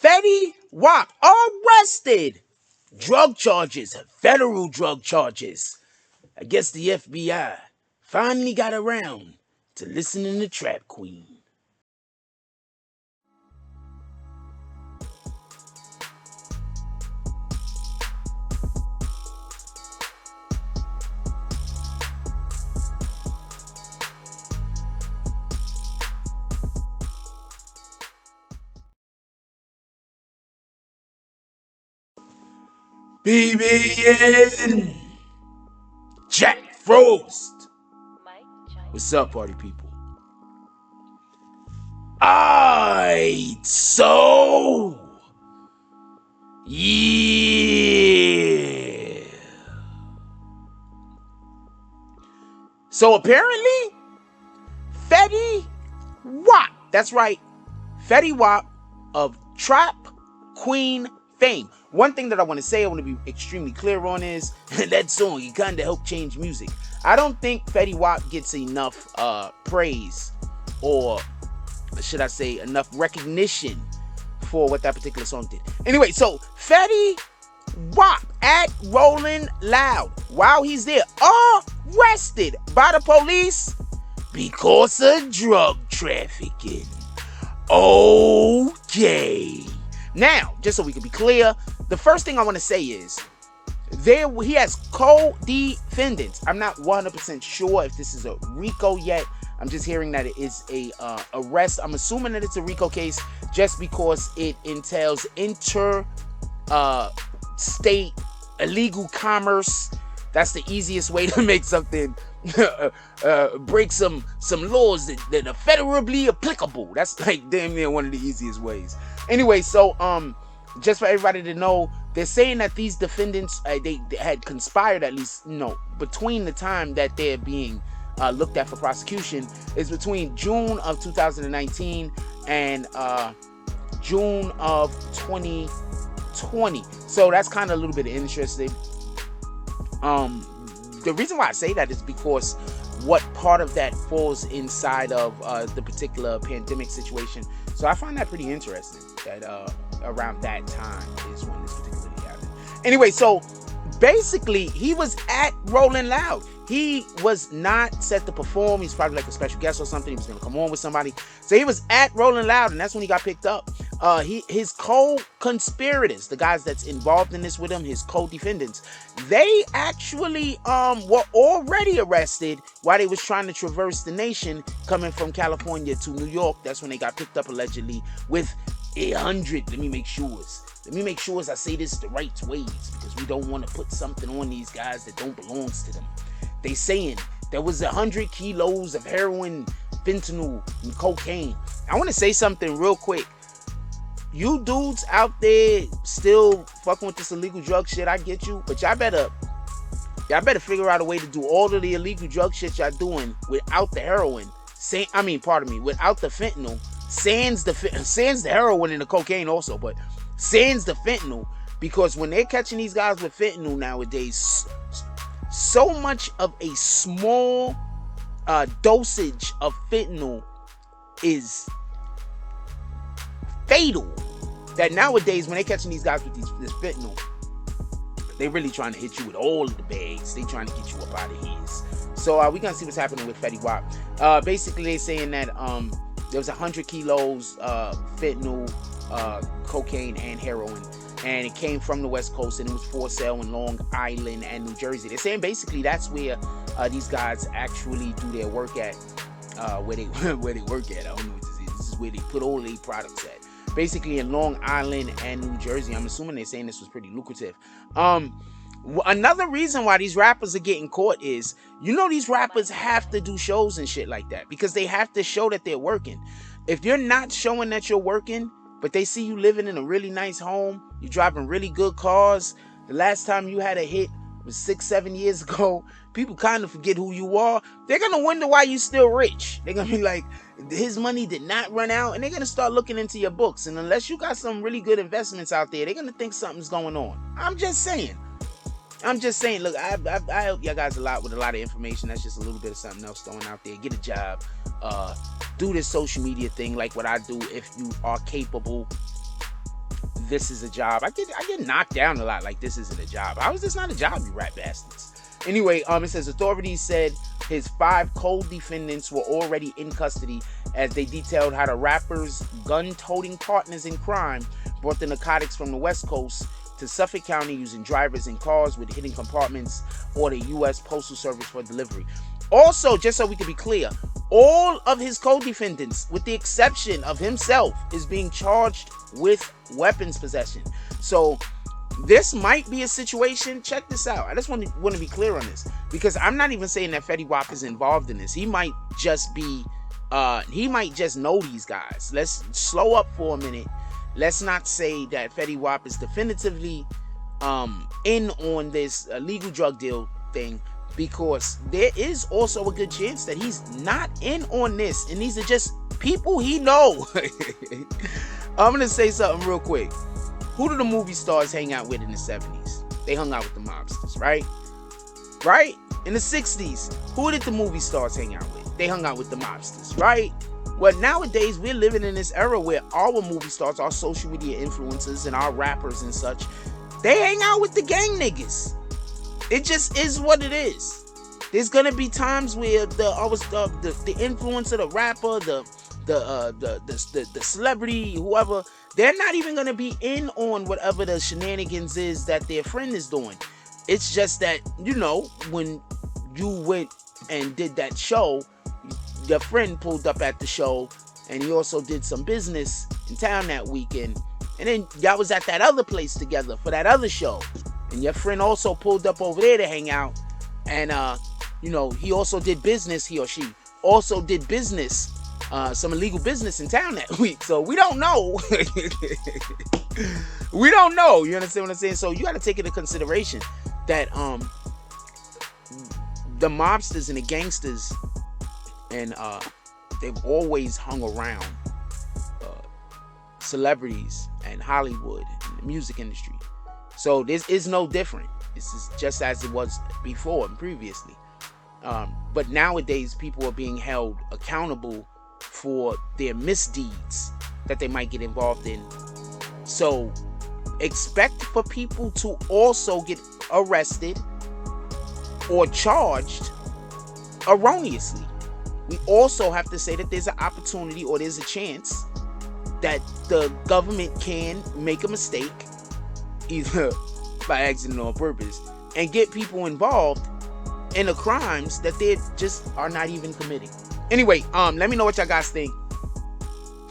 Fetty Wap arrested. Drug charges, federal drug charges. I guess the FBI finally got around to listening to Trap Queen. BBN Jack Frost. What's up, party people? Alright, so yeah. So apparently, Fetty Wap. That's right, Fetty Wap of Trap Queen fame. One thing that I want to say, I want to be extremely clear on is that song, it kind of helped change music. I don't think Fetty Wap gets enough praise, or should I say enough recognition for what that particular song did. Anyway, so Fetty Wap at Rolling Loud, while he's there, arrested by the police because of drug trafficking. Okay. Now, just so we can be clear, the first thing I want to say is he has co-defendants. I'm not 100% sure if this is a RICO yet. I'm just hearing that it is a arrest. I'm assuming that it's a RICO case just because it entails state illegal commerce. That's the easiest way to make something break some laws that are federally applicable. That's like damn near one of the easiest ways. Anyway, so just for everybody to know, they're saying that these defendants they had conspired, at least between the time that they're being looked at for prosecution is between June of 2019 and June of 2020. So that's kind of a little bit interesting. The reason why I say that is because what part of that falls inside of the particular pandemic situation. So I find that pretty interesting that around that time is when this particularly happened. Anyway, so basically he was at Rolling Loud. He was not set to perform. He's probably like a special guest or something. He was going to come on with somebody. So he was at Rolling Loud, and that's when he got picked up. His co-conspirators, the guys that's involved in this with him, his co-defendants, they actually were already arrested while they was trying to traverse the nation coming from California to New York. That's when they got picked up allegedly with 100. Let me make sure I say this the right ways, because we don't want to put something on these guys that don't belong to them. They saying there was 100 kilos of heroin, fentanyl, and cocaine. I want to say something real quick. You dudes out there still fucking with this illegal drug shit, I get you, but y'all better figure out a way to do all of the illegal drug shit y'all doing without the heroin. Without the fentanyl. Sans the heroin and the cocaine also, but sans the fentanyl, because when they're catching these guys with fentanyl nowadays, so much of a small dosage of fentanyl is fatal that nowadays when they're catching these guys with this fentanyl, they really trying to hit you with all of the bags. They trying to get you up out of here. So we're gonna see what's happening with Fetty Wap. Basically they're saying that there was 100 kilos fentanyl, cocaine, and heroin, and it came from the West Coast, and it was for sale in Long Island and New Jersey. They're saying basically that's where these guys actually do their work at, where they work at. I don't know what this is. This is where they put all their products at. Basically in Long Island and New Jersey. I'm assuming they're saying this was pretty lucrative. Another reason why these rappers are getting caught is, these rappers have to do shows and shit like that because they have to show that they're working. If you're not showing that you're working, but they see you living in a really nice home, you're driving really good cars, the last time you had a hit was 6-7 years ago, people kind of forget who you are. They're gonna wonder why you still rich. They're gonna be like, his money did not run out, and they're gonna start looking into your books. And unless you got some really good investments out there, they're gonna think something's going on. I'm just saying. Look, I help y'all guys a lot with a lot of information. That's just a little bit of something else throwing out there. Get a job, do this social media thing like what I do if you are capable. this is a job. I get knocked down a lot like this isn't a job. How is this not a job, you rat bastards? Anyway, it says authorities said his 5 co-defendants were already in custody as they detailed how the rapper's gun-toting partners in crime brought the narcotics from the West Coast to Suffolk County using drivers in cars with hidden compartments or the U.S. Postal Service for delivery. Also, just so we can be clear, all of his co-defendants, with the exception of himself, is being charged with weapons possession. So this might be a situation. Check this out. I just want to be clear on this, because I'm not even saying that Fetty Wap is involved in this. He might just be, he might just know these guys. Let's slow up for a minute. Let's not say that Fetty Wap is definitively in on this illegal drug deal thing, because there is also a good chance that he's not in on this, and these are just people he know. I'm gonna say something real quick. Who do the movie stars hang out with in the 70s? They hung out with the mobsters, right? Right? In the 60s, who did the movie stars hang out with? They hung out with the mobsters, right? Well, nowadays, we're living in this era where our movie stars, our social media influencers, and our rappers and such, they hang out with the gang niggas. It just is what it is. There's gonna be times where the influencer, the rapper, the celebrity, whoever, they're not even gonna be in on whatever the shenanigans is that their friend is doing. It's just that, you know, when you went and did that show, your friend pulled up at the show, and he also did some business in town that weekend, and then y'all was at that other place together for that other show, and your friend also pulled up over there to hang out, and you know, he also did business, he or she also did business, some illegal business in town that week. So we don't know. We don't know. You understand what I'm saying? So you got to take into consideration that the mobsters and the gangsters, and they've always hung around celebrities and Hollywood and the music industry. So this is no different. This is just as it was before and previously. But nowadays, people are being held accountable for their misdeeds that they might get involved in. So expect for people to also get arrested or charged erroneously. We also have to say that there's an opportunity, or there's a chance that the government can make a mistake, either by accident or on purpose, and get people involved in the crimes that they just are not even committing. Anyway, let me know what y'all guys think.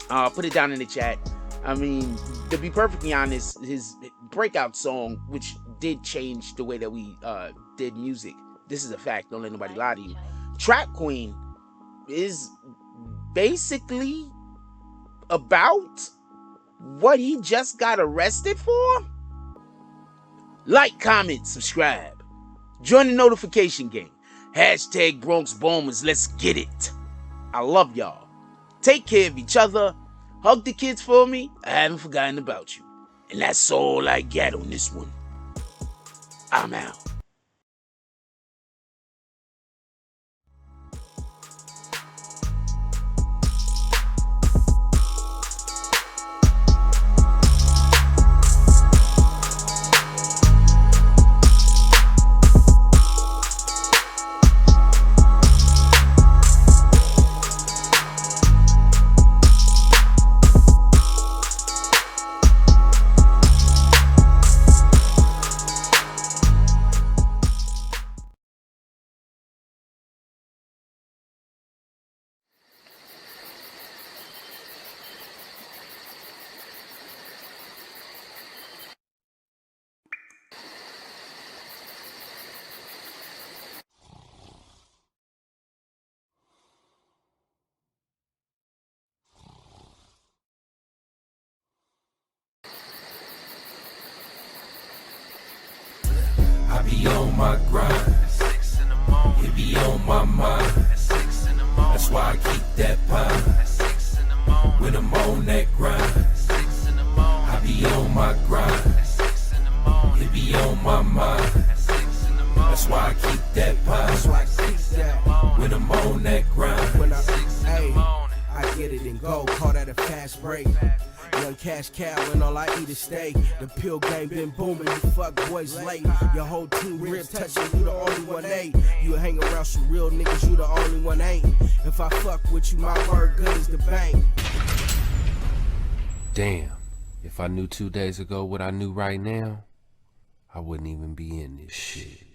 Put it down in the chat. I mean, to be perfectly honest, his breakout song, which did change the way that we did music, this is a fact, don't let nobody lie to you. Trap Queen is basically about what he just got arrested for. Like, comment, subscribe. Join the notification gang. Hashtag Bronx Bombers. Let's get it. I love y'all. Take care of each other. Hug the kids for me. I haven't forgotten about you. And that's all I got on this one. I'm out. I be on my grind, it be on my mind, that's why I keep that pine, when I'm on that grind, I be on my grind, it be on my mind, that's why I keep that pine, when I'm on that grind. I get it and go, call that a fast break. Young cash cow and all I eat is steak. The pill game been booming, you fuck boys late. Your whole team ribs touching, you the only one ain't. You hang around some real niggas, you the only one ain't. If I fuck with you, my word good as the bank. Damn, if I knew 2 days ago what I knew right now, I wouldn't even be in this shit.